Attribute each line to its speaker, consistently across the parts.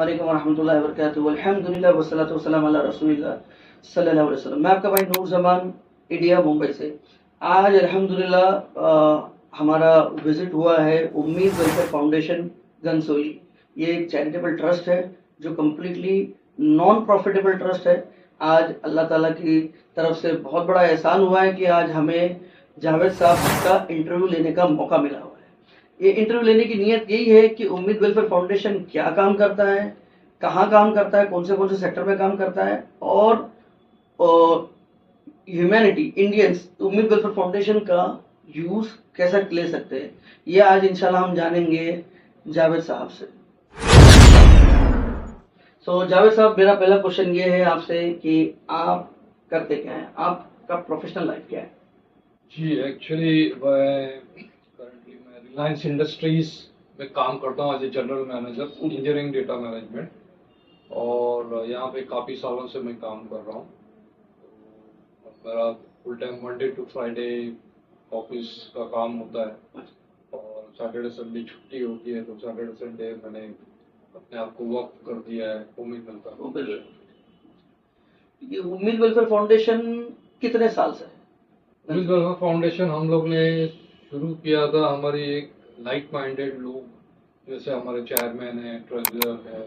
Speaker 1: वालेकुम रहमतुल्लाहि व बरकातहू। अल्हम्दुलिल्लाह वस्सलातु वस्सलामु अला रसूलिल्लाह सल्लल्लाहु अलैहि वसल्लम। मैं आपका भाई नूर जमान इंडिया मुंबई से। आज अल्हम्दुलिल्लाह हमारा विजिट हुआ है उम्मीद वेलफेयर फाउंडेशन गनसोली। ये एक चैरिटेबल ट्रस्ट है जो कम्प्लीटली नॉन प्रॉफिटेबल ट्रस्ट है। आज अल्लाह ताला की तरफ से बहुत बड़ा एहसान हुआ है कि आज हमें जावेद साहब का इंटरव्यू लेने का मौका मिला हुआ है। ये इंटरव्यू लेने की नीयत यही है कि उम्मीद वेलफेयर फाउंडेशन क्या काम करता है, कहाँ काम करता है, कौन से सेक्टर में काम करता है और ह्यूमैनिटी इंडियंस उम्मीद वेलफेयर फाउंडेशन का यूज कैसा ले सकते हैं, ये आज इंशाल्लाह हम जानेंगे जावेद साहब से। जावेद साहब, मेरा पहला क्वेश्चन ये है आपसे कि आप करते क्या हैं, आपका प्रोफेशनल लाइफ क्या है?
Speaker 2: जी, एक्चुअली मैं रिलायंस इंडस्ट्रीज में काम करता हूँ as a general manager engineering data management, और यहाँ पे काफ़ी सालों से मैं काम कर रहा हूँ। तो मेरा full time Monday to Friday office का काम होता है और सैटरडे संडे छुट्टी होती है, तो सैटरडे संडे मैंने अपने आप को वक्त कर दिया है उम्मीद वेलफेयर।
Speaker 1: ये उम्मीद वेलफेयर फाउंडेशन कितने साल से है?
Speaker 2: उम्मीद वेलफेयर फाउंडेशन हम लोग ने शुरू किया था, हमारी एक लाइक माइंडेड लोग जैसे हमारे चेयरमैन है, ट्रेजरर है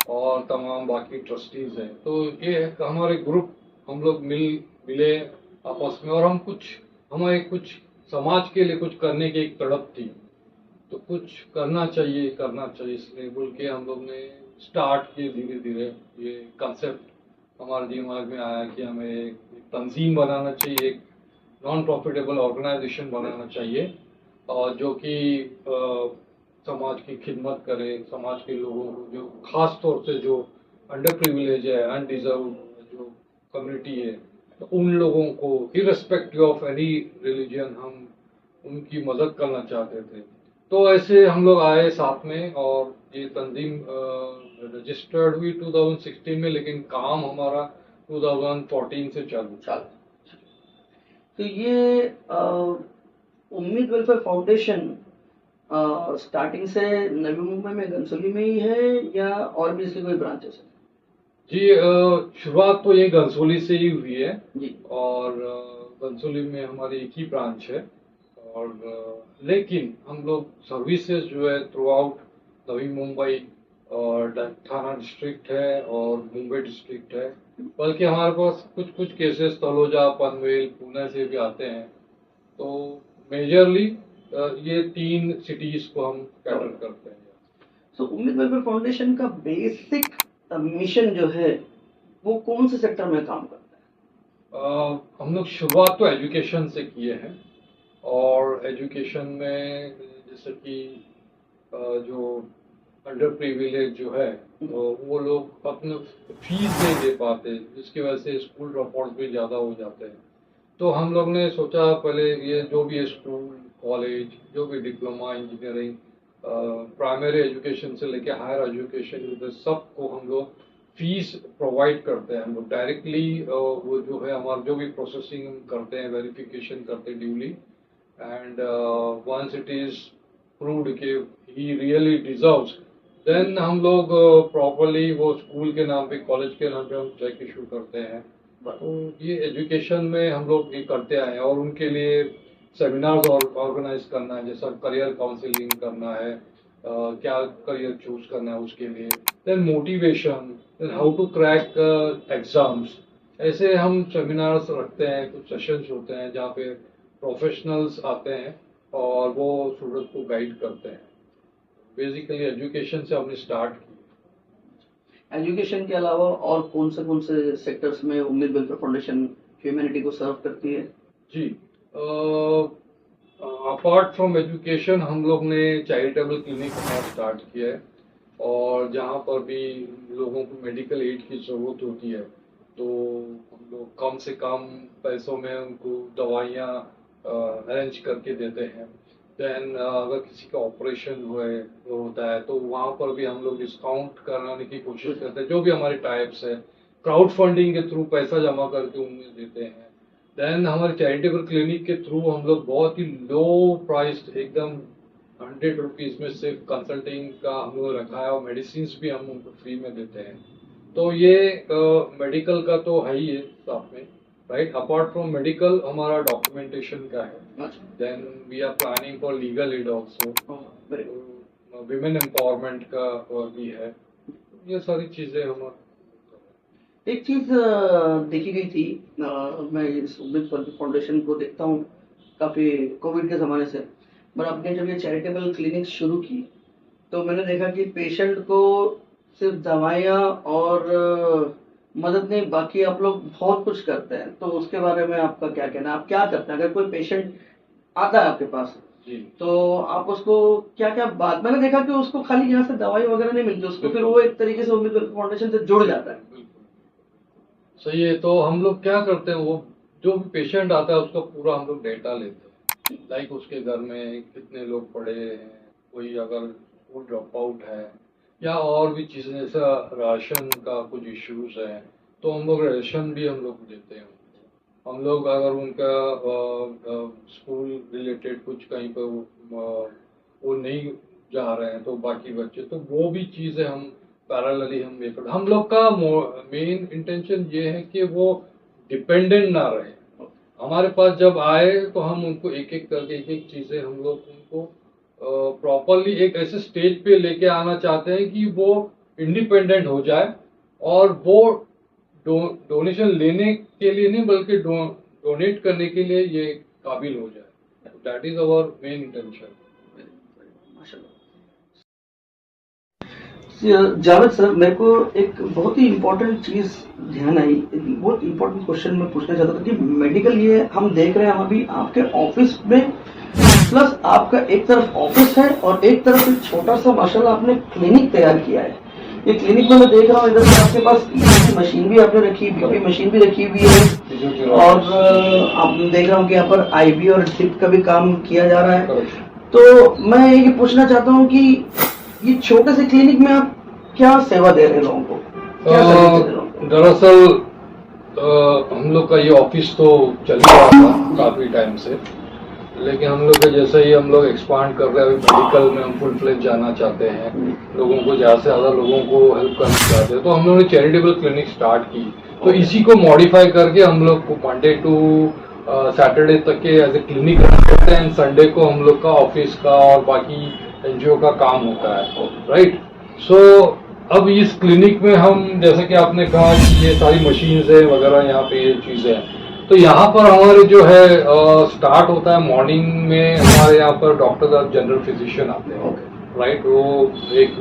Speaker 2: और तमाम बाकी ट्रस्टीज हैं, तो ये हमारे ग्रुप हम लोग मिले आपस में, और हमारे कुछ समाज के लिए कुछ करने की एक तड़प थी, तो कुछ करना चाहिए इसलिए बोल के हम लोग ने स्टार्ट किए धीरे धीरे। ये कंसेप्ट हमारे दिमाग में आया कि हमें एक तंजीम बनाना चाहिए, एक नॉन प्रॉफिटेबल ऑर्गेनाइजेशन बनाना चाहिए और जो कि समाज की खिदमत करे, समाज के लोगों को जो खास तौर से जो अंडर प्रिविलेज है, अनडिजर्व जो कम्युनिटी है, तो उन लोगों को इररिस्पेक्टिव ऑफ एनी रिलीजन हम उनकी मदद करना चाहते थे। तो ऐसे हम लोग आए साथ में और ये तंजीम रजिस्टर्ड हुई 2016 में, लेकिन काम हमारा 2014 से चालू।
Speaker 1: तो ये उम्मीद वेलफेयर फाउंडेशन स्टार्टिंग से नवी मुंबई में गनसोली में ही है या और भी इसकी कोई ब्रांचेस है?
Speaker 2: जी, शुरुआत तो ये गनसोली से ही हुई है
Speaker 1: जी।
Speaker 2: और गनसोली में हमारी एक ही ब्रांच है, और लेकिन हम लोग सर्विसेज जो है थ्रू आउट नवी मुंबई और थाना डिस्ट्रिक्ट है और मुंबई डिस्ट्रिक्ट है, बल्कि हमारे पास कुछ कुछ केसेस तलोजा, पनवेल, पुणे से भी आते हैं। तो मेजरली ये 3 सिटीज को हम कैटर करते हैं।
Speaker 1: उम्मीद वेलफेयर फाउंडेशन का बेसिक मिशन जो है वो कौन से सेक्टर में काम करता है?
Speaker 2: हम लोग शुरुआत तो एजुकेशन से किए हैं, और एजुकेशन में जैसे कि जो अंडर प्रिविलेज जो है, तो वो लोग अपने फीस नहीं दे पाते, जिसकी वजह से स्कूल ड्रॉप आउट भी ज़्यादा हो जाते हैं। तो हम लोग ने सोचा पहले ये जो भी स्कूल, कॉलेज, जो भी डिप्लोमा, इंजीनियरिंग, प्राइमरी एजुकेशन से लेके हायर एजुकेशन, सबको हम लोग फीस प्रोवाइड करते हैं। हम लोग डायरेक्टली वो जो है हमारा जो भी प्रोसेसिंग करते हैं, वेरिफिकेशन करते हैं duly, and once it is proved कि ही रियली डिजर्व्स, देन हम लोग प्रॉपरली वो स्कूल के नाम पे, कॉलेज के नाम पे हम चेक इशू करते हैं। तो ये एजुकेशन में हम लोग ये करते आए हैं, और उनके लिए सेमिनार्स ऑर्गेनाइज करना है, जैसा करियर काउंसलिंग करना है, क्या करियर चूज करना है उसके लिए, then motivation, then how to crack exams, ऐसे हम सेमिनार्स रखते हैं। कुछ सेशंस होते हैं जहाँ पे प्रोफेशनल्स आते हैं और वो स्टूडेंट्स को गाइड करते हैं। बेसिकली एजुकेशन से हमने स्टार्ट की।
Speaker 1: एजुकेशन के अलावा और कौन से सेक्टर्स में उम्मीद वेलफेयर फाउंडेशन ह्यूमैनिटी को सर्व करती है?
Speaker 2: जी, अपार्ट फ्रॉम एजुकेशन हम लोग ने चैरिटेबल क्लिनिक हमारा स्टार्ट किया है, और जहाँ पर भी लोगों को मेडिकल एड की ज़रूरत होती है, तो हम लोग कम से कम पैसों में उनको दवाइयाँ अरेंज करके देते हैं। देन अगर किसी का ऑपरेशन होता है तो वहाँ पर भी हम लोग डिस्काउंट कराने की कोशिश करते हैं, जो भी हमारे टाइप्स है। क्राउड फंडिंग के थ्रू पैसा जमा करके उन्हें देते हैं। देन हमारे चैरिटेबल क्लिनिक के थ्रू हम लोग बहुत ही लो प्राइस, एकदम 100 रुपीज में सिर्फ कंसल्टिंग का हम लोग रखा है और मेडिसिन भी हम उनको फ्री में देते हैं। तो ये मेडिकल का तो है ही है साथ में, राइट। अपार्ट फ्रॉम मेडिकल हमारा डॉक्यूमेंटेशन का है, then we are planning for legal aid also, women empowerment का भी है। ये सारी चीजें हमारे
Speaker 1: एक चीज देखी गई थी, मैं इस उम्मीद फाउंडेशन को देखता हूँ काफी कोविड के जमाने से, पर आपने जब ये चैरिटेबल क्लिनिक शुरू की तो मैंने देखा कि पेशेंट को सिर्फ दवाइयाँ और मदद नहीं, बाकी आप लोग बहुत कुछ करते हैं। तो उसके बारे में आपका क्या कहना है? आप क्या करते हैं अगर कोई पेशेंट आता है आपके पास
Speaker 2: जी।
Speaker 1: तो आप उसको क्या क्या बात, मैंने देखा कि उसको खाली यहाँ से दवाई वगैरह नहीं मिलती, उसको फिर वो एक तरीके से उम्मीद फाउंडेशन से जुड़ जाता है।
Speaker 2: सही है। तो हम लोग क्या करते हैं, वो जो भी पेशेंट आता है उसका पूरा हम लोग डेटा लेते हैं, लाइक उसके घर में कितने लोग पड़े हैं, कोई अगर स्कूल ड्रॉप आउट है या और भी चीजें, जैसा राशन का कुछ इश्यूज है तो हम लोग राशन भी हम लोग देते हैं। हम लोग अगर उनका स्कूल रिलेटेड कुछ कहीं पर वो नहीं जा रहे हैं तो बाकी बच्चे, तो वो भी चीजें हम पैरेलली हम ये करते। हम लोग का मेन इंटेंशन ये है कि वो डिपेंडेंट ना रहे। हमारे पास जब आए तो हम उनको एक एक करके एक एक चीजें हम लोग उनको प्रॉपरली एक ऐसे स्टेज पे लेके आना चाहते हैं कि वो इंडिपेंडेंट हो जाए और वो डोनेशन लेने के लिए नहीं बल्कि डोनेट करने के लिए ये काबिल हो जाए। That is our main intention.
Speaker 1: Javed sir, मेरे को एक बहुत ही इम्पोर्टेंट चीज ध्यान आई, बहुत इम्पोर्टेंट क्वेश्चन मैं पूछना चाहता था कि मेडिकल ये हम देख रहे हैं अभी आपके ऑफिस में, प्लस आपका एक तरफ ऑफिस है और एक तरफ एक छोटा सा माशाल्लाह आपने क्लिनिक तैयार किया है। ये क्लिनिक में मैं देख रहा हूँ इधर से आपके पास मशीन भी आपने रखी, बीपी मशीन भी रखी हुई है और आप देख रहा हूँ कि यहाँ पर आईबी और ड्रिप का भी काम किया जा रहा है। तो मैं ये पूछना चाहता हूँ कि ये छोटे से क्लिनिक में आप क्या सेवा दे रहे हैं लोगों को, क्या सर्विस दे रहे हैं?
Speaker 2: दरअसल हम लोग का ये ऑफिस तो चल रहा था काफी टाइम से, लेकिन हम लोग जैसे ही हम लोग एक्सपांड कर रहे हैं मेडिकल में, हम फुल फ्लेज जाना चाहते हैं, लोगों को ज्यादा से ज्यादा लोगों को हेल्प करना चाहते हैं, तो हम लोगों ने चैरिटेबल क्लिनिक स्टार्ट की। तो इसी को मॉडिफाई करके हम लोग को मंडे टू सैटरडे तक के एज ए क्लिनिक रन करते हैं, संडे को हम लोग का ऑफिस का और बाकी एनजीओ का काम होता है, राइट। सो अब इस क्लिनिक में हम, जैसे कि आपने कहा कि ये सारी मशीन्स है वगैरह, यहाँ पे ये चीजें हैं, तो यहाँ पर हमारे जो है स्टार्ट होता है मॉर्निंग में। हमारे यहाँ पर डॉक्टर जनरल फिजिशियन आते हैं, राइट। वो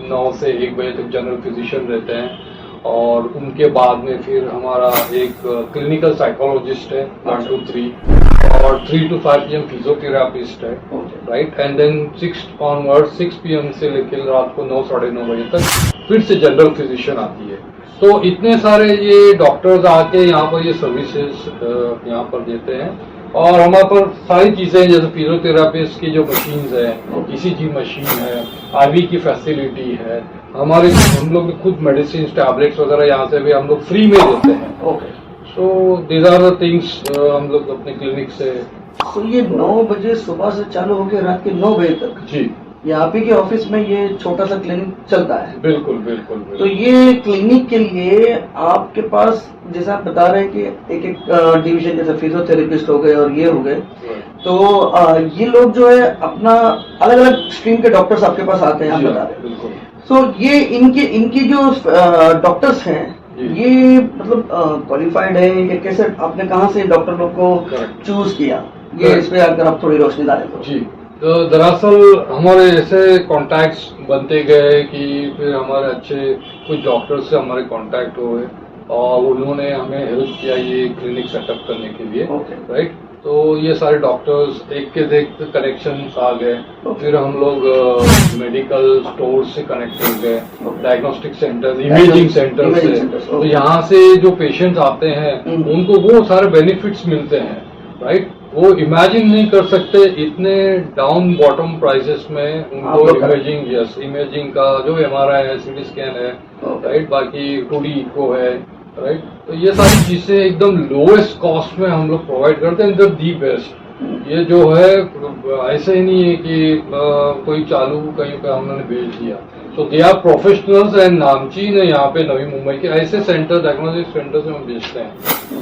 Speaker 2: 9 से 1 बजे तक जनरल फिजिशियन रहते हैं और उनके बाद में फिर हमारा एक क्लिनिकल साइकोलॉजिस्ट है 1 to 3 और 3 to 5 PM फिजियोथेरापिस्ट है, right. And then 6 onward 6 PM से लेकर रात को 9 साढ़े 9 बजे तक फिर से जनरल फिजिशियन आती है। तो इतने सारे ये डॉक्टर्स आके यहाँ पर ये सर्विसेज यहाँ पर देते हैं और हमारे पर सारी चीजें जैसे फिजियोथेरापिस्ट की जो मशीन्स है, ECG मशीन है, IV की फैसिलिटी है, हम लोग खुद मेडिसिन टैबलेट्स वगैरह यहाँ से भी हम लोग फ्री में देते हैं। So these are the things हम लोग अपने क्लिनिक से।
Speaker 1: तो ये 9 बजे सुबह से चालू होकर रात के 9 बजे तक
Speaker 2: जी,
Speaker 1: ये आप ही के ऑफिस में ये छोटा सा क्लिनिक चलता है?
Speaker 2: बिल्कुल बिल्कुल, बिल्कुल।
Speaker 1: तो ये क्लिनिक के लिए आपके पास, जैसा आप बता रहे हैं कि एक एक डिवीजन, जैसे फिजियोथेरेपिस्ट हो गए और ये हो गए, तो ये लोग जो है अपना अलग अलग स्ट्रीम के डॉक्टर्स आपके पास आते हैं, आप बता रहे हैं। तो ये इनके जो डॉक्टर्स हैं ये मतलब क्वालिफाइड है, ये कैसे, आपने कहाँ से डॉक्टर लोग को चूज किया, ये इस पे अगर आप थोड़ी रोशनी डालें तो।
Speaker 2: जी, तो दरअसल हमारे ऐसे कॉन्टैक्ट्स बनते गए कि फिर हमारे अच्छे कुछ डॉक्टर्स से हमारे कॉन्टैक्ट हुए और उन्होंने हमें हेल्प किया ये क्लिनिक सेटअप करने के लिए, राइट। तो ये सारे डॉक्टर्स एक के एक कनेक्शंस आ गए, फिर हम लोग मेडिकल स्टोर से कनेक्ट हो गए, डायग्नोस्टिक सेंटर, इमेजिंग सेंटर से। तो यहाँ से जो पेशेंट्स आते हैं उनको वो सारे बेनिफिट्स मिलते हैं, राइट। वो इमेजिन नहीं कर सकते इतने डाउन बॉटम प्राइसेस में उनको इमेजिंग का जो MRI है, CT स्कैन है, राइट, बाकी 2D इको है, राइट। तो ये सारी चीजें एकदम लोएस्ट कॉस्ट में हम लोग प्रोवाइड करते हैं, दी बेस्ट। ये जो है ऐसे ही नहीं है कि कोई चालू कहीं पे हमने भेज दिया। सो दे आर प्रोफेशनल्स एंड नामचीन है यहाँ पे नवी मुंबई के ऐसे सेंटर, डायग्नोस्टिक सेंटर से हम भेजते हैं,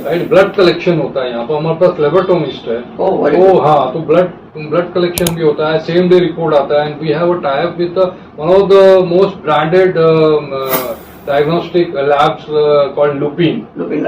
Speaker 2: राइट। ब्लड कलेक्शन होता है यहाँ पर, हमारे पास लेबोरेटोमिस्ट है। तो हाँ, तो ब्लड कलेक्शन भी होता है, सेम डे रिपोर्ट आता है। And we have a tie up with one of the most branded diagnostic labs called Lupin.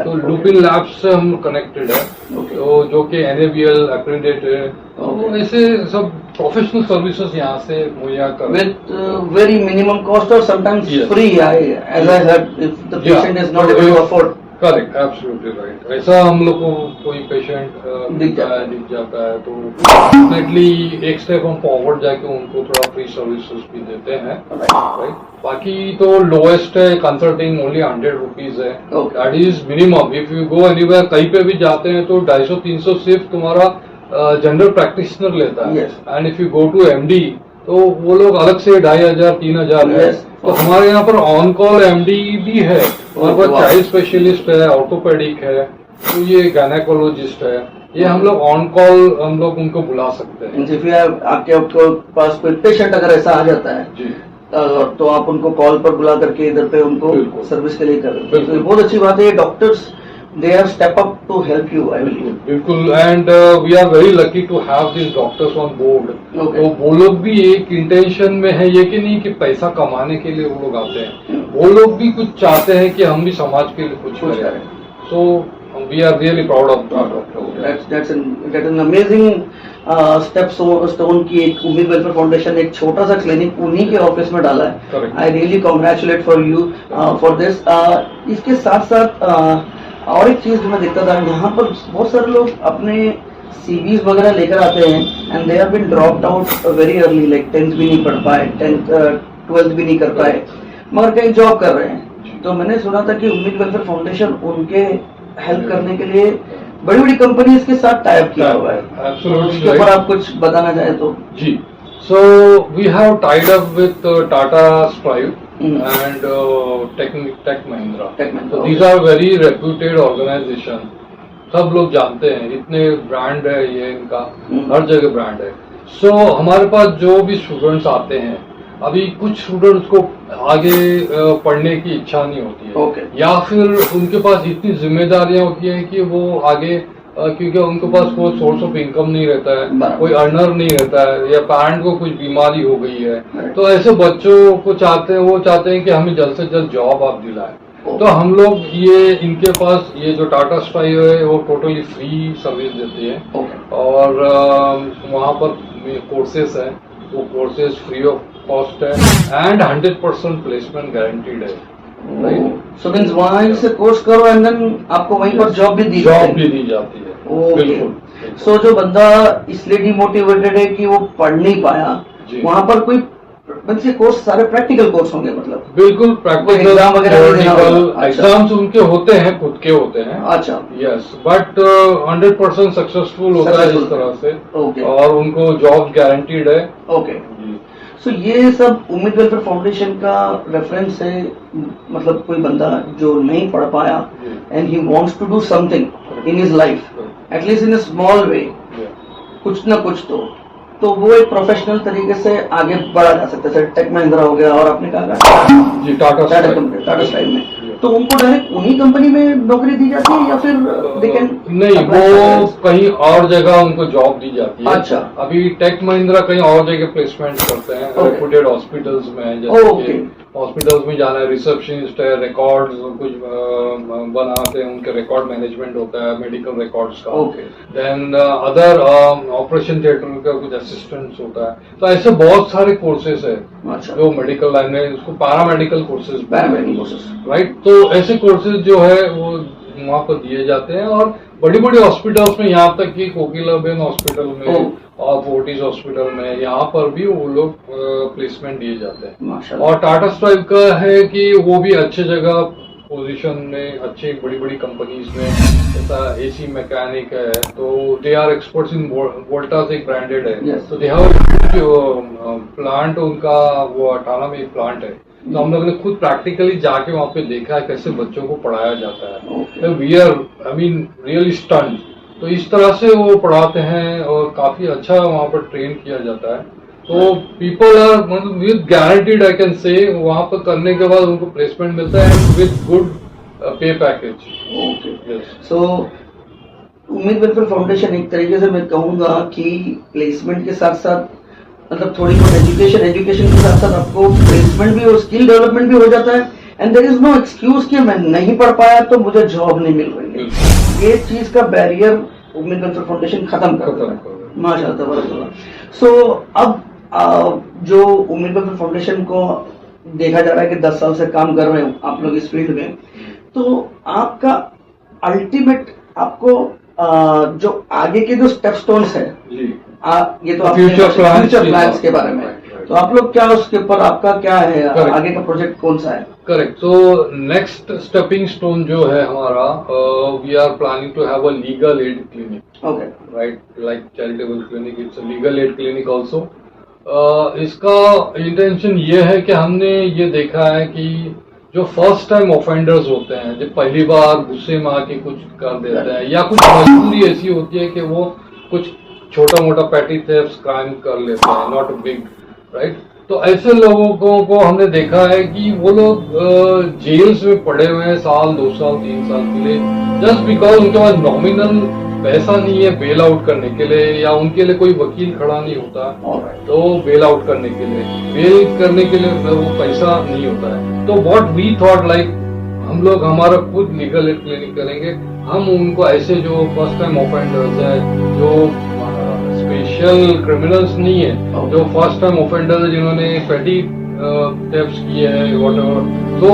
Speaker 2: तो लुपिन लैब्स से हम कनेक्टेड है, तो जो कि NABL एक्रेडिटेड है। तो ऐसे सब प्रोफेशनल सर्विसेज यहाँ से मुहैया कर
Speaker 1: with very minimum cost or sometimes
Speaker 2: Yes.
Speaker 1: free. As I heard, if the patient is not able to afford.
Speaker 2: Correct, absolutely right. ऐसा हम लोग को कोई पेशेंट दिख जाता है तो डेफिनेटली एक स्टेप हम फॉरवर्ड जाके उनको थोड़ा फ्री सर्विसेज भी देते हैं, राइट। बाकी तो लोएस्ट है कंसल्टिंग ओनली 100 रुपीज है, that is minimum. If you go anywhere, कहीं पे भी जाते हैं तो 250-300 सिर्फ तुम्हारा जनरल प्रैक्टिशनर लेता है। And if you go to MD तो वो लोग अलग से 2500-3000 है। तो हमारे यहाँ पर ऑन कॉल MD भी है, हमारे पास चाइल्ड स्पेशलिस्ट है, ऑर्थोपेडिक है, तो ये गायनेकोलॉजिस्ट है। ये हम लोग ऑन कॉल हम लोग उनको बुला सकते हैं।
Speaker 1: आपके पास कोई पेशेंट अगर ऐसा आ जाता है
Speaker 2: जी,
Speaker 1: तो आप उनको कॉल पर बुला करके इधर पे उनको सर्विस के लिए कर रहे हैं, तो बहुत अच्छी बात है। Doctors they have stepped up to help you, I believe.
Speaker 2: बिल्कुल, and we are very lucky to have this doctors on board. तो वो लोग भी एक इंटेंशन में है, ये कि नहीं कि पैसा कमाने के लिए वो लोग आते हैं, वो लोग भी कुछ चाहते हैं कि हम भी समाज के लिए कुछ करें। So we are really proud of our doctor.
Speaker 1: That's an amazing stepstone की एक उम्मीद वेलफेयर फाउंडेशन एक छोटा सा क्लिनिक उन्हीं के ऑफिस में डाला है। I really congratulate for you for this. इसके साथ साथ और एक चीज जो मैं देखता था, यहाँ पर बहुत सारे लोग अपने CVs वगैरह लेकर आते हैं and they have been dropped out very early, like 10th भी नहीं पढ़ पाए, 12th भी नहीं कर पाए, मगर कहीं जॉब कर रहे हैं। तो मैंने सुना था कि उम्मीद वेलफेयर फाउंडेशन उनके हेल्प करने के लिए बड़ी बड़ी कंपनीज के साथ टाई अप किया हुआ है। उसके ऊपर आप कुछ बताना चाहें तो।
Speaker 2: जी, so we have tied up with Tata Strive and Tech Mahindra. So these are very reputed organization. सब लोग जानते हैं, इतने ब्रांड है ये इनका, हर जगह ब्रांड है। So हमारे पास जो भी स्टूडेंट्स आते हैं, अभी कुछ स्टूडेंट्स को आगे पढ़ने की इच्छा नहीं होती है, या फिर उनके पास इतनी जिम्मेदारियां होती हैं कि वो आगे क्योंकि उनके पास कोई सोर्स ऑफ इनकम नहीं रहता है, कोई अर्नर नहीं रहता है, या पेरेंट को कुछ बीमारी हो गई है, तो ऐसे बच्चों को वो चाहते हैं कि हमें जल्द से जल्द जॉब आप दिलाएं। तो हम लोग ये इनके पास ये जो टाटा स्ट्राइव है वो टोटली फ्री सर्विस देती है, और वहाँ पर कोर्सेस है, वो कोर्सेज फ्री ऑफ कॉस्ट है एंड 100% प्लेसमेंट गारंटीड है।
Speaker 1: सो मींस वहीं से कोर्स करो एंड देन आपको वहीं पर जॉब भी दी
Speaker 2: जाती है। बिल्कुल।
Speaker 1: सो जो बंदा इसलिए डिमोटिवेटेड है कि वो पढ़ नहीं पाया, वहाँ पर कोई ये कोर्स सारे प्रैक्टिकल कोर्स होंगे, मतलब
Speaker 2: बिल्कुल प्रैक्टिकल एग्जाम वगैरह, एग्जाम्स उनके होते हैं, खुद के होते हैं।
Speaker 1: अच्छा,
Speaker 2: यस, बट 100% सक्सेसफुल होता है इस तरह से, और उनको जॉब गारंटीड है।
Speaker 1: ओके, सो ये सब उम्मीद वेलफेयर फाउंडेशन का रेफरेंस है, मतलब कोई बंदा जो नहीं पढ़ पाया and he wants to do something in his life at least in a small way, कुछ ना कुछ तो वो एक प्रोफेशनल तरीके से आगे बढ़ा जा सकता है। टेक महिंद्रा हो गया, और आपने कहा
Speaker 2: जी टाटा
Speaker 1: स्ट्राइव में, तो उनको डायरेक्ट उन्हीं कंपनी में नौकरी दी जाती है या फिर
Speaker 2: नहीं, वो कहीं और जगह उनको जॉब दी जाती है।
Speaker 1: अच्छा,
Speaker 2: अभी टेक महिंद्रा कहीं और जगह प्लेसमेंट करते हैं, रेपुटेड हॉस्पिटल्स में, जैसे हॉस्पिटल्स में जाना है, रिसेप्शनिस्ट है, रिकॉर्ड्स कुछ बनाते हैं, उनके रिकॉर्ड मैनेजमेंट होता है, मेडिकल रिकॉर्ड्स का। देन अदर ऑपरेशन थिएटर का कुछ असिस्टेंट्स होता है। तो ऐसे बहुत सारे कोर्सेज है जो मेडिकल लाइन में, उसको पैरामेडिकल कोर्सेज, राइट। तो ऐसे कोर्सेज जो है वो वहाँ पर दिए जाते हैं, और बड़ी बड़ी हॉस्पिटल्स में, यहाँ तक कि कोकिलाबेन हॉस्पिटल में और फोर्टिस हॉस्पिटल में, यहाँ पर भी वो लोग प्लेसमेंट दिए जाते हैं। और टाटा स्ट्राइव का है कि वो भी अच्छे जगह पोजीशन में, अच्छे बड़ी बड़ी कंपनीज में, जैसा AC मैकेनिक है, तो they are experts in Voltas, एक ब्रांडेड है, तो दे हैव प्लांट, उनका वो अटाना में एक प्लांट है। तो हम लोग ने खुद प्रैक्टिकली जाके वहाँ पे देखा है कैसे बच्चों को पढ़ाया जाता है। We are, I mean, really stunned तो इस तरह से वो पढ़ाते हैं और काफी अच्छा वहाँ पर ट्रेन किया जाता है। तो पीपल आर मतलब with guaranteed I can say वहाँ पर करने के बाद उनको प्लेसमेंट मिलता है विद गुड पे पैकेज।
Speaker 1: ओके, सो उम्मीद वेलफेयर फाउंडेशन एक तरीके से मैं कहूँगा कि प्लेसमेंट के साथ साथ मतलब थोड़ी बहुत एजुकेशन के साथ साथ आपको प्लेसमेंट भी और स्किल डेवलपमेंट भी हो जाता है and there is no excuse कि मैं नहीं पढ़ पाया तो मुझे जॉब नहीं मिल रही है। ये चीज का बैरियर उम्मीद वेलफेयर फाउंडेशन खत्म कर देता है। माशाअल्लाह। सो अब जो उम्मीद वेलफेयर फाउंडेशन को देखा जा रहा है कि 10 साल से काम कर रहे हो आप लोग इस फील्ड में, तो आपका अल्टीमेट आपको जो आगे के जो स्टेप स्टोन्स है ये तो फ्यूचर प्लान्स के बारे में, तो आप लोग क्या उसके ऊपर आपका क्या है आगे का प्रोजेक्ट कौन सा है?
Speaker 2: करेक्ट। तो नेक्स्ट स्टेपिंग स्टोन जो है हमारा, we are planning to have a legal aid clinic.
Speaker 1: Okay,
Speaker 2: right, like charitable clinic, it's a legal aid clinic also. इसका इंटेंशन ये है कि हमने ये देखा है कि जो फर्स्ट टाइम ऑफेंडर्स होते हैं, जब पहली बार गुस्से में आके कुछ कर देते हैं या कुछ मजबूरी ऐसी होती है कि वो कुछ छोटा मोटा पैटी थेफ्ट क्राइम कर लेते हैं, नॉट बिग, राइट। तो ऐसे लोगों को हमने देखा है कि वो लोग जेल्स में पड़े हुए हैं साल 2 साल 3 साल के लिए, जस्ट बिकॉज उनके पास नॉमिनल पैसा नहीं है बेल आउट करने के लिए, या उनके लिए कोई वकील खड़ा नहीं होता तो बेल आउट करने के लिए, बेल करने के लिए वो पैसा नहीं होता है। तो व्हाट वी थॉट लाइक हम लोग हमारा खुद लीगल एड क्लिनिक करेंगे। हम उनको ऐसे जो फर्स्ट टाइम ऑफेंडर्स है, जो स्पेशल क्रिमिनल्स नहीं है, जो फर्स्ट टाइम ऑफेंडर्स है जिन्होंने पेटी थेफ्ट्स किए हैं व्हाटएवर, तो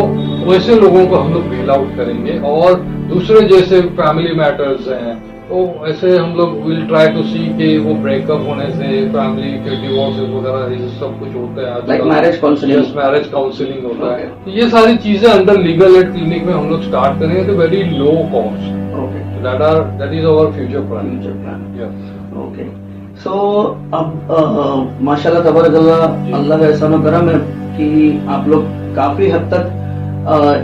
Speaker 2: वैसे लोगों को हम लोग बेल आउट करेंगे। और दूसरे जैसे फैमिली मैटर्स हैं तो ऐसे हम लोग विल ट्राई टू सी कि वो ब्रेकअप होने से फैमिली के डिवोर्स वगैरह ये सब कुछ होता है,
Speaker 1: like marriage counselling,
Speaker 2: marriage counselling होता है। तो ये सारी चीजें अंडर लीगल एड क्लिनिक में हम लोग स्टार्ट करेंगे तो very low cost. That is our future plan.
Speaker 1: Okay, so अब माशाल्लाह तबारकल्लाह, अल्लाह का एहसान करम है कि आप लोग काफी हद तक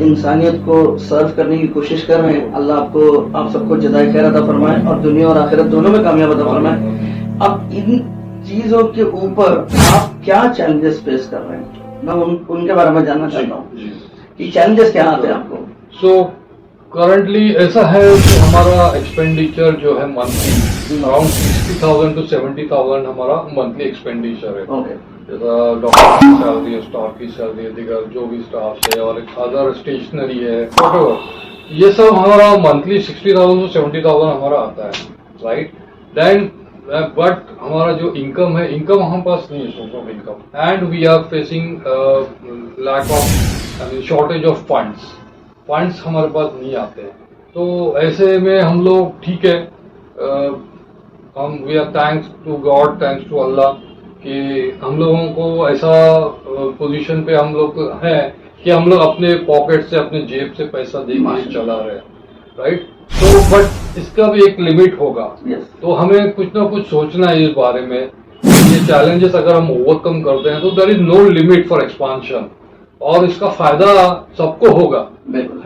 Speaker 1: इंसानियत को सर्व करने की कोशिश कर रहे हैं। अल्लाह आप सबको जज़ाए खैर अता फरमाए और दुनिया और आखिरत दोनों में कामयाब अता फरमाए। अब इन चीजों के ऊपर आप क्या चैलेंजेस फेस कर रहे हैं, मैं उनके बारे में जानना चाहता हूँ कि चैलेंजेस क्या आते हैं आपको।
Speaker 2: सो करंटली ऐसा है कि हमारा एक्सपेंडिचर जो है मंथली अराउंड 60,000 to 70,000 हमारा मंथली एक्सपेंडिचर है। जैसा डॉक्टर की सैलरी है, स्टाफ की सैलरी है, दिगर जो भी स्टाफ है और अदर स्टेशनरी है, ये सब हमारा मंथली 60,000 to 70,000 हमारा आता है, राइट। देन बट हमारा जो इनकम है, इनकम हमारे पास नहीं है, source of income, and we are facing lack of shortage of funds हमारे पास नहीं आते हैं। तो ऐसे में हम लोग ठीक है, हम we are thanks to God, thanks to अल्लाह कि हम लोगों को ऐसा पोजीशन पे हम लोग हैं कि हम लोग अपने पॉकेट से, अपने जेब से पैसा दे के चला रहे हैं, राइट। तो बट इसका भी एक लिमिट होगा। तो हमें कुछ ना कुछ सोचना है इस बारे में। ये चैलेंजेस अगर हम ओवरकम करते हैं तो there is no limit for expansion, और इसका फायदा सबको होगा।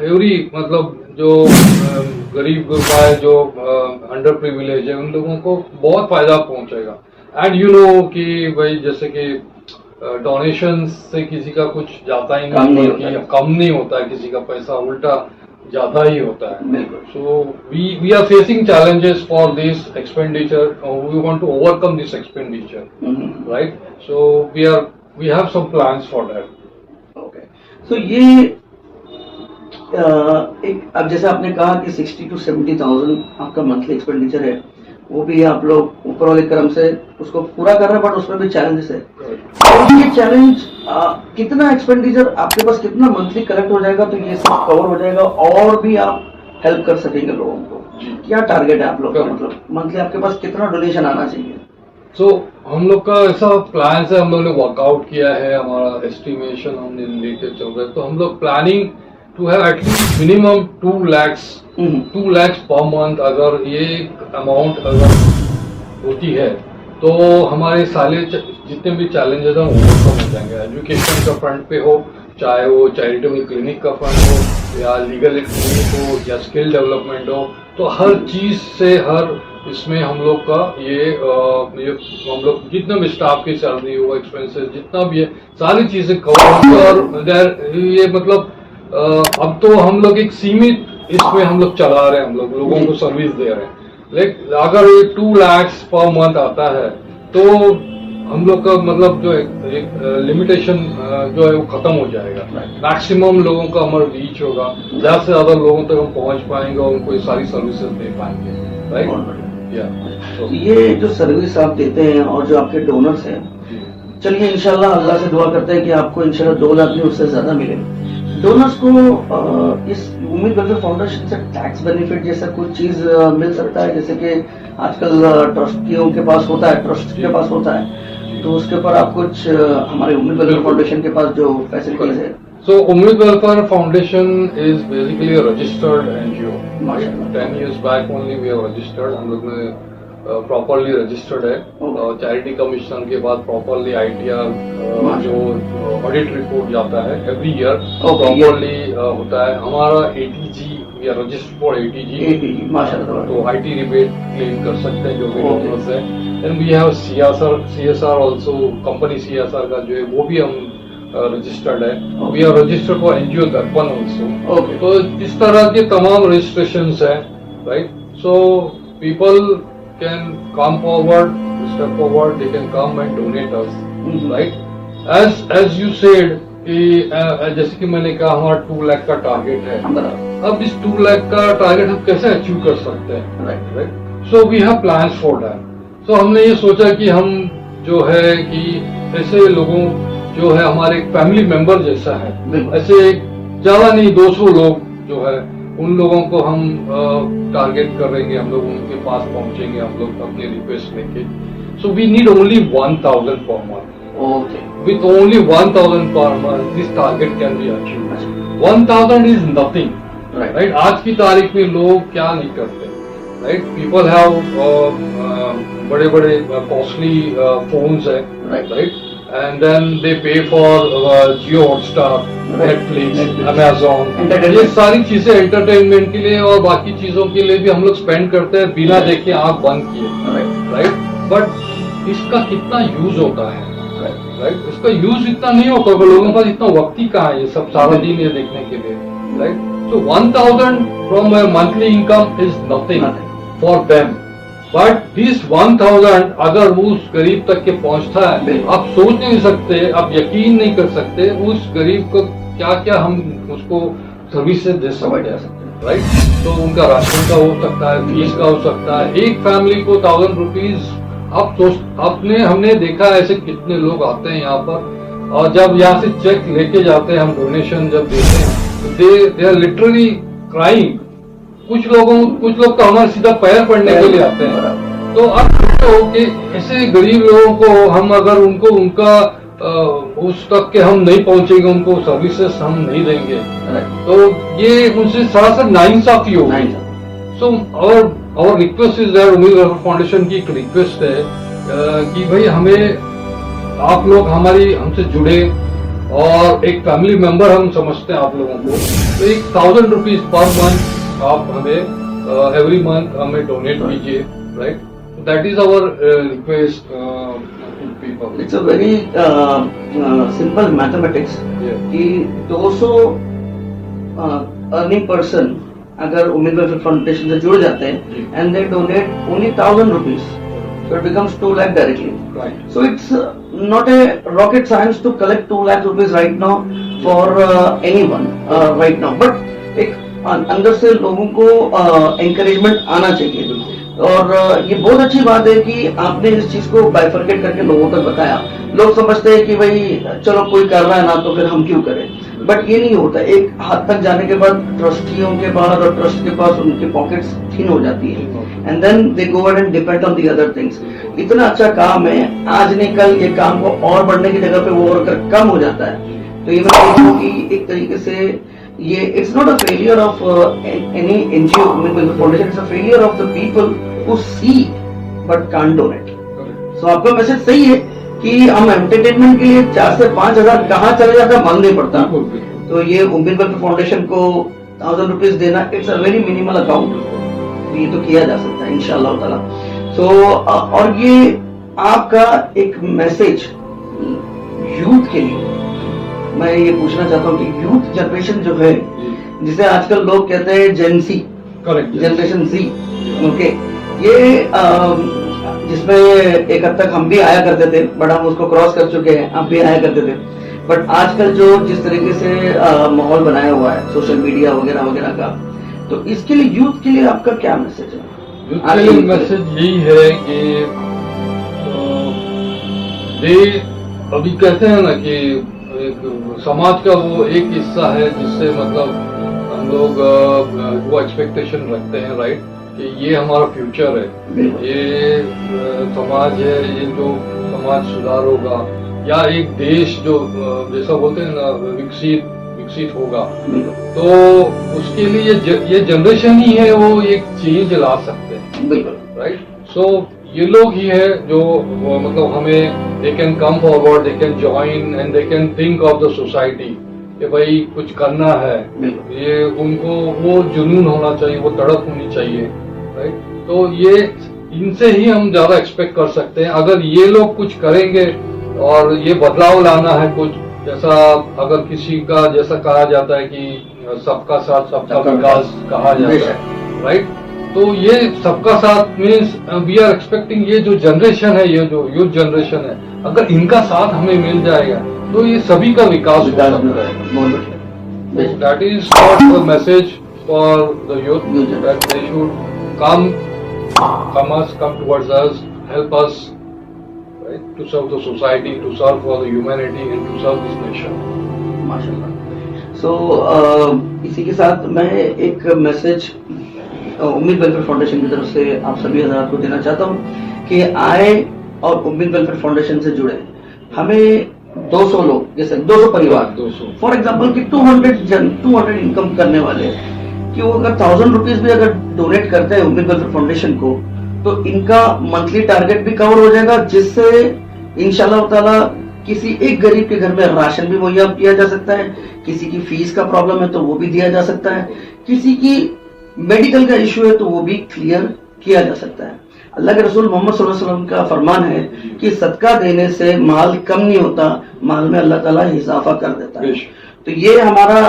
Speaker 2: एवरी मतलब जो गरीब गुरबा है, जो अंडर प्रिविलेज है, उन लोगों को बहुत फायदा पहुंचेगा। एंड यू नो कि भाई जैसे कि डोनेशन से किसी का कुछ जाता ही नहीं, कम नहीं होता है, किसी का पैसा उल्टा ज्यादा ही होता है। So we are facing challenges for this expenditure, we want to overcome this expenditure, right. So we have some plans for that.
Speaker 1: Okay, so ये एक अब जैसे आपने कहा कि 60 to 70,000 आपका मंथली एक्सपेंडिचर है, वो भी आप लोग ऊपर वाले क्रम से उसको पूरा कर रहे हैं, बट उसमें भी चैलेंजेस है। और ये चैलेंज कितना एक्सपेंडिचर आपके पास, कितना मंथली कलेक्ट हो जाएगा तो ये सब कवर हो जाएगा और भी आप हेल्प कर सकेंगे लोगों को? क्या टारगेट है आप लोग का, मतलब मंथली आपके पास कितना डोनेशन आना चाहिए?
Speaker 2: सो हम लोग का ऐसा प्लान है, हम लोग ने वर्कआउट किया है, हमारा एस्टिमेशन हमने लेके चल रहे हैं। तो हम लोग planning to have at least minimum 2 lakhs पर मंथ। अगर ये अमाउंट अगर होती है तो हमारे सारे जितने भी चैलेंजेस हैं वो ओवरकम हो जाएंगे। एजुकेशन का फ्रंट पे हो चाहे वो चैरिटेबल क्लिनिक का फंड हो या लीगल क्लिनिक हो या स्किल डेवलपमेंट हो, तो हर चीज से हर इसमें हम लोग का ये हम लोग जितना भी स्टाफ की सैलरी हो, एक्सपेंसेस जितना भी है, सारी चीजें कवर होंगी। और ये मतलब अब तो हम लोग एक सीमित इसमें हम लोग चला रहे हैं, हम लोग लोगों को सर्विस दे रहे हैं। लेकिन अगर ये 2 लाख पर मंथ आता है तो हम लोग का मतलब जो एक लिमिटेशन जो है वो खत्म हो जाएगा। मैक्सिमम लोगों का हमारा रीच होगा, ज्यादा से ज्यादा लोगों तक हम पहुंच पाएंगे और उनको ये सारी सर्विसेज दे पाएंगे, राइट।
Speaker 1: ये जो सर्विस आप देते हैं और जो आपके डोनर्स हैं, चलिए इंशाल्लाह अल्लाह से दुआ करते हैं कि आपको इंशाल्लाह 2 लाख नहीं उससे ज्यादा मिले। डोनर्स को इस उम्मीद वेलफेयर फाउंडेशन से टैक्स बेनिफिट जैसा कुछ चीज मिल सकता है, जैसे कि आजकल ट्रस्टियों के पास होता है, ट्रस्ट के पास होता है, तो उसके ऊपर आप कुछ हमारे उम्मीद वेलफेयर फाउंडेशन के पास जो फैसिलिटीज है।
Speaker 2: So Ummid Welfare Foundation is basically a registered NGO. 10 years back only we have registered. हम लोग ने प्रॉपरली रजिस्टर्ड है। चैरिटी कमीशन के बाद प्रॉपरली ITR जो ऑडिट रिपोर्ट जाता है एवरी ईयर प्रॉपरली होता है। हमारा ATG we are registered for ATG,
Speaker 1: माशाल्लाह,
Speaker 2: तो IT रिबेट क्लेम कर सकते हैं जो भी डोनर्स है। Then we have CSR also, company CSR का जो है वो भी हम रजिस्टर्ड है। We are registered for NGO Darpan also. तो इस तरह के तमाम रजिस्ट्रेशन है, right. So people can come forward, step forward, they can come and donate us, right. As you said कि जैसे कि मैंने कहा हमारा 2 लाख का टारगेट है। अब इस 2 लाख का टारगेट हम कैसे अचीव कर सकते हैं, right. So we have plans for that. So हमने ये सोचा कि हम जो है कि ऐसे लोगों जो है हमारे फैमिली मेंबर जैसा है, ऐसे ज्यादा नहीं 200 लोग जो है उन लोगों को हम टारगेट करेंगे, हम लोग उनके पास पहुंचेंगे, हम लोग अपने रिक्वेस्ट लेके। So we need only 1000 per month. With only 1000 per month this target can be achieve. 1000 is nothing, right. आज की तारीख में लोग क्या नहीं करते, राइट। पीपल हैव बड़े बड़े कॉस्टली फोन्स है, right, and then they pay for Jio Hotstar, Netflix, Amazon, ये सारी चीजें एंटरटेनमेंट के लिए और बाकी चीजों के लिए भी हम लोग स्पेंड करते हैं बिना देखे, आंख बंद किए, राइट। बट इसका कितना यूज होता है, राइट। इसका यूज इतना नहीं होता, लोगों के पास इतना वक्त ही कहाँ है ये सब सारा दिन ये देखने के लिए, right. So 1000 from monthly income is nothing for them, but this 1000 अगर उस गरीब तक के पहुंचता है, आप सोच नहीं सकते, आप यकीन नहीं कर सकते उस गरीब को क्या क्या हम उसको सर्विसेज दे सकते हैं, राइट। तो उनका राशन का हो सकता है, फीस का हो सकता है, एक फैमिली को 1000 रुपीज। आपने हमने देखा ऐसे कितने लोग आते हैं यहाँ पर, और जब यहाँ से चेक लेके जाते हैं, हम डोनेशन जब देते हैं, दे आर लिटरली क्राइंग। कुछ लोग तो हमारे सीधा पैर पड़ने के लिए आते हैं। तो आप सोचो कि ऐसे गरीब लोगों को हम अगर उनको उनका उस तक के हम नहीं पहुंचेंगे, उनको सर्विसेज हम नहीं देंगे, तो ये उनसे सरासर नाइंसाफी होगी। सो और रिक्वेस्ट इज दैट उम्मीद वेलफेयर फाउंडेशन की एक रिक्वेस्ट है कि भाई हमें आप लोग हमसे जुड़े और एक फैमिली मेंबर हम समझते हैं आप लोगों को, तो 1000 रुपीज पर मंथ आप हमें एवरी मंथ हमें डोनेट कीजिए, right. That is our request to people.
Speaker 1: It's a very simple mathematics कि 200 अर्निंग पर्सन अगर उम्मीद वेलफेयर फाउंडेशन से जुड़ जाते हैं and they donate only 1000 rupees, so it becomes 2 lakh directly.
Speaker 2: Right.
Speaker 1: So it's not a rocket science to collect 2 lakh rupees right now for anyone right now. But एक अंदर से लोगों को encouragement आना चाहिए, और ये बहुत अच्छी बात है कि आपने इस चीज को बाइफरकेट करके लोगों तक बताया। लोग समझते हैं कि भाई चलो कोई कर रहा है ना तो फिर हम क्यों करें, बट ये नहीं होता। एक हाथ तक जाने के बाद ट्रस्टियों के पास और ट्रस्ट के पास उनके पॉकेट्स थिन हो जाती है, and then they go and depend on the other things. इतना अच्छा काम है, आज नहीं कल ये काम को और बढ़ने की जगह पे वो और कम हो जाता है। तो ये मैं कहता हूँ कि एक तरीके से ये it's not a failure of any NGO foundation, it's a failure of the people who see but can't donate. So आपका मैसेज सही है कि हम एंटरटेनमेंट के लिए 4 से 5 हजार कहाँ चले जाता है मालूम नहीं पड़ता।
Speaker 2: बिल्कुल, बिल्कुल।
Speaker 1: तो ये उम्मीद वेलफेयर फाउंडेशन को 1000 रुपीज देना, it's a very minimal account, ये तो किया जा सकता है इंशाल्लाह ताला। तो और ये आपका एक मैसेज यूथ के लिए, मैं ये पूछना चाहता हूँ कि यूथ जनरेशन जो है, जिसे आजकल लोग कहते हैं जेनसी,
Speaker 2: करेक्ट,
Speaker 1: जनरेशन जी, ओके, ये जिसमें एक हद तक हम भी आया करते थे, बट हम उसको क्रॉस कर चुके हैं, आप भी आया करते थे। बट आजकल जो जिस तरीके से माहौल बनाया हुआ है सोशल मीडिया वगैरह वगैरह का, तो इसके लिए यूथ के लिए आपका क्या मैसेज है?
Speaker 2: यूथ के लिए मैसेज यही है कि अभी कहते हैं ना कि एक समाज का वो एक हिस्सा है जिससे मतलब हम लोग वो एक्सपेक्टेशन रखते हैं, राइट, कि ये हमारा फ्यूचर है, ये समाज है, ये जो समाज सुधार होगा या एक देश जो जैसा बोलते हैं ना विकसित होगा, तो उसके लिए ये जनरेशन ही है वो एक चेंज ला सकते हैं, राइट। सो ये लोग ही है जो मतलब हमें दे can come forward, they can join and they can think of the society कि भाई कुछ करना है, ये उनको वो जुनून होना चाहिए, वो तड़प होनी चाहिए, राइट। तो ये इनसे ही हम ज्यादा एक्सपेक्ट कर सकते हैं। अगर ये लोग कुछ करेंगे और ये बदलाव लाना है कुछ, जैसा अगर किसी का जैसा कहा जाता है कि सबका साथ सबका विकास कहा जाता है, राइट। तो ये सबका साथ मीन्स वी आर एक्सपेक्टिंग ये जो जनरेशन है, ये जो यूथ जनरेशन है, अगर इनका साथ हमें मिल जाएगा तो ये सभी का विकास हो सकता है। That is not the message for the youth, that they should come towards us, help us, right, to serve the society, to serve for the humanity and to serve this nation.
Speaker 1: माशाल्लाह। सो इसी के साथ मैं एक message उम्मीद welfare foundation की तरफ से आप सभी हज़रात को देना चाहता हूँ कि आए और उम्मीद वेलफेयर फाउंडेशन से जुड़े। हमें 200 लोग, जैसे 200 परिवार, फॉर एग्जाम्पल कि 200 इनकम करने वाले, कि वो अगर 1000 रुपीज भी अगर डोनेट करते हैं उम्मीद वेलफेयर फाउंडेशन को, तो इनका मंथली टारगेट भी कवर हो जाएगा, जिससे इंशाल्लाह ताला किसी एक गरीब के घर में राशन भी मुहैया किया जा सकता है, किसी की फीस का प्रॉब्लम है तो वो भी दिया जा सकता है, किसी की मेडिकल का इश्यू है तो वो भी क्लियर किया जा सकता है। अल्लाह के रसूल मोहम्मद सल्लल्लाहु अलैहि वसल्लम का फरमान है कि सदका देने से माल कम नहीं होता, माल में अल्लाह ताला इजाफा कर देता है। तो ये हमारा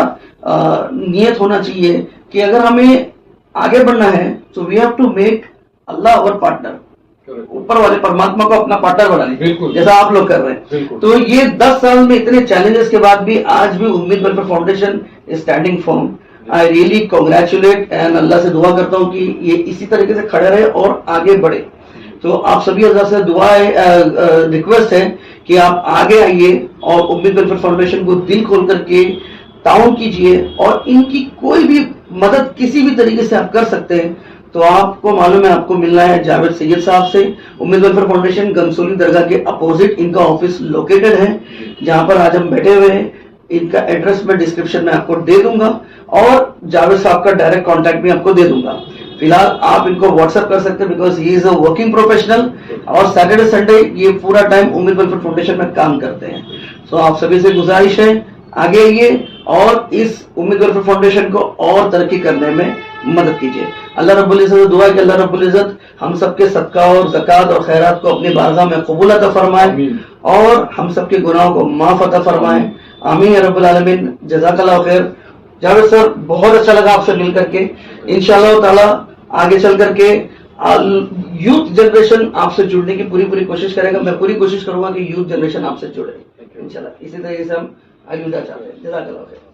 Speaker 1: नियत होना चाहिए कि अगर हमें आगे बढ़ना है तो we have to make Allah our partner, ऊपर वाले परमात्मा को अपना पार्टनर बना लें, जैसा आप लोग कर रहे हैं। तो ये 10 साल में इतने चैलेंजेस के बाद भी आज भी Ummeed welfare foundation is standing firm. I really congratulate and अल्लाह से दुआ करता हूँ कि ये इसी तरीके से खड़े रहे और आगे बढ़े। तो आप सभी हज़रात से दुआ रिक्वेस्ट है कि आप आगे आइए और उम्मीद वेलफेयर फाउंडेशन को दिल खोल करके ताउन कीजिए, और इनकी कोई भी मदद किसी भी तरीके से आप कर सकते हैं तो आपको मालूम है आपको मिलना है जावेद सैयद साहब से। उम्मीद वेलफेयर फाउंडेशन गंसोली दरगाह के अपोजिट इनका ऑफिस लोकेटेड है, जहां पर आज हम बैठे हुए हैं। इनका एड्रेस मैं डिस्क्रिप्शन में आपको दे दूंगा और जावेद साहब का डायरेक्ट कॉन्टैक्ट भी आपको दे दूंगा। फिलहाल आप इनको व्हाट्सएप कर सकते हैं because he is a working professional, और सैटरडे संडे ये पूरा टाइम उम्मीद वेलफेयर फाउंडेशन में काम करते हैं। सो आप सभी से गुजारिश है आगे आइए और इस उम्मीद वेलफेयर फाउंडेशन को और तरक्की करने में मदद कीजिए। अल्लाह रब्बुल इज्जत से दुआ है कि अल्लाह रब्बुल इज्जत हम सबके सदका और ज़कात और खैरात को अपनी बारगाह में कबूल अता फरमाए और हम सबके गुनाहों को माफ अता फरमाए। आमीन या रब्बुल आलमीन। जज़ाकल्लाह खैर। जावेद सर, बहुत अच्छा लगा आपसे मिल करके। इंशाअल्लाह ताला आगे चल करके यूथ जनरेशन आपसे जुड़ने की पूरी कोशिश करेगा। मैं पूरी कोशिश करूंगा कि यूथ जनरेशन आपसे जुड़े इंशाल्लाह। इसी तरीके से हम अलविदा चाहते हैं। जज़ाकल्लाह खैर।